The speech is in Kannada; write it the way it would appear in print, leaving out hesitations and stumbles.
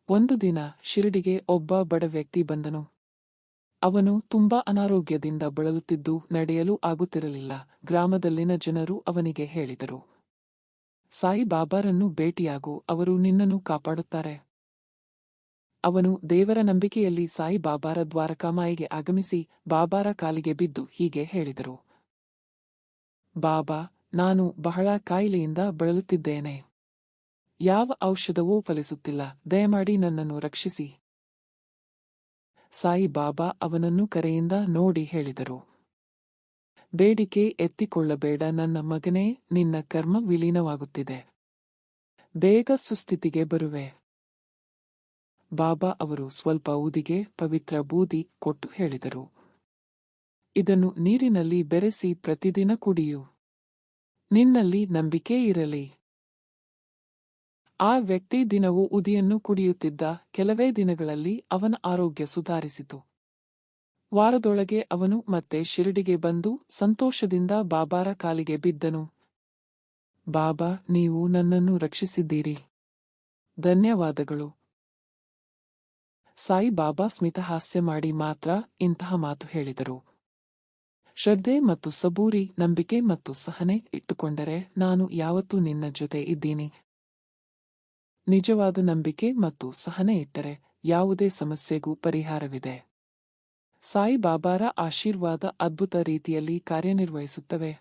ಒಂದು ದಿನ ಶಿರಡಿಗೆ ಒಬ್ಬ ಬಡ ವ್ಯಕ್ತಿ ಬಂದನು. ಅವನು ತುಂಬಾ ಅನಾರೋಗ್ಯದಿಂದ ಬಳಲುತ್ತಿದ್ದು ನಡೆಯಲು ಆಗುತ್ತಿರಲಿಲ್ಲ. ಗ್ರಾಮದಲ್ಲಿನ ಜನರು ಅವನಿಗೆ ಹೇಳಿದರು, ಸಾಯಿ ಬಾಬಾರನ್ನು ಭೇಟಿಯಾಗು, ಅವರು ನಿನ್ನನ್ನು ಕಾಪಾಡುತ್ತಾರೆ. ಅವನು ದೇವರ ನಂಬಿಕೆಯಲ್ಲಿ ಸಾಯಿ ಬಾಬಾರ ದ್ವಾರಕಾಮಾಯಿಗೆ ಆಗಮಿಸಿ ಬಾಬಾರ ಕಾಲಿಗೆ ಬಿದ್ದು ಹೀಗೆ ಹೇಳಿದರು, ಬಾಬಾ, ನಾನು ಬಹಳ ಕಾಯಿಲೆಯಿಂದ ಬಳಲುತ್ತಿದ್ದೇನೆ. ಯಾವ ಔಷಧವೂ ಫಲಿಸುತ್ತಿಲ್ಲ. ದಯಮಾಡಿ ನನ್ನನ್ನು ರಕ್ಷಿಸಿ. ಸಾಯಿ ಬಾಬಾ ಅವನನ್ನು ಕರೆಯಿಂದ ನೋಡಿ ಹೇಳಿದರು, ಬೇಡಿಕೆ ಎತ್ತಿಕೊಳ್ಳಬೇಡ ನನ್ನ ಮಗನೇ, ನಿನ್ನ ಕರ್ಮ ವಿಲೀನವಾಗುತ್ತಿದೆ. ಬೇಗ ಸುಸ್ಥಿತಿಗೆ ಬರುವೆ. ಬಾಬಾ ಅವರು ಸ್ವಲ್ಪ ಊದಿಗೆ ಪವಿತ್ರ ಬೂದಿ ಕೊಟ್ಟು ಹೇಳಿದರು, ಇದನ್ನು ನೀರಿನಲ್ಲಿ ಬೆರೆಸಿ ಪ್ರತಿದಿನ ಕುಡಿಯು. ನಿನ್ನಲ್ಲಿ ನಂಬಿಕೆ ಇರಲಿ. ಆ ವ್ಯಕ್ತಿ ದಿನವೂ ಉದಿಯನ್ನು ಕುಡಿಯುತ್ತಿದ್ದ. ಕೆಲವೇ ದಿನಗಳಲ್ಲಿ ಅವನ ಆರೋಗ್ಯ ಸುಧಾರಿಸಿತು. ವಾರದೊಳಗೆ ಅವನು ಮತ್ತೆ ಶಿರಡಿಗೆ ಬಂದು ಸಂತೋಷದಿಂದ ಬಾಬಾರ ಕಾಲಿಗೆ ಬಿದ್ದನು. ಬಾಬಾ, ನೀವು ನನ್ನನ್ನು ರಕ್ಷಿಸಿದ್ದೀರಿ. ಧನ್ಯವಾದಗಳು. ಸಾಯಿ ಬಾಬಾ ಸ್ಮಿತಹಾಸ್ಯ ಮಾಡಿ ಮಾತ್ರ ಇಂತಹ ಮಾತು ಹೇಳಿದರು. ಶ್ರದ್ಧೆ ಮತ್ತು ಸಬೂರಿ, ನಂಬಿಕೆ ಮತ್ತು ಸಹನೆ ಇಟ್ಟುಕೊಂಡರೆ ನಾನು ಯಾವತ್ತೂ ನಿನ್ನ ಜೊತೆ ಇದ್ದೀನಿ. ನಿಜವಾದ ನಂಬಿಕೆ ಮತ್ತು ಸಹನೆ ಇಟ್ಟರೆ ಯಾವುದೇ ಸಮಸ್ಯೆಗೂ ಪರಿಹಾರವಿದೆ. ಸಾಯಿ ಬಾಬಾರ ಆಶೀರ್ವಾದ ಅದ್ಭುತ ರೀತಿಯಲ್ಲಿ ಕಾರ್ಯನಿರ್ವಹಿಸುತ್ತವೆ.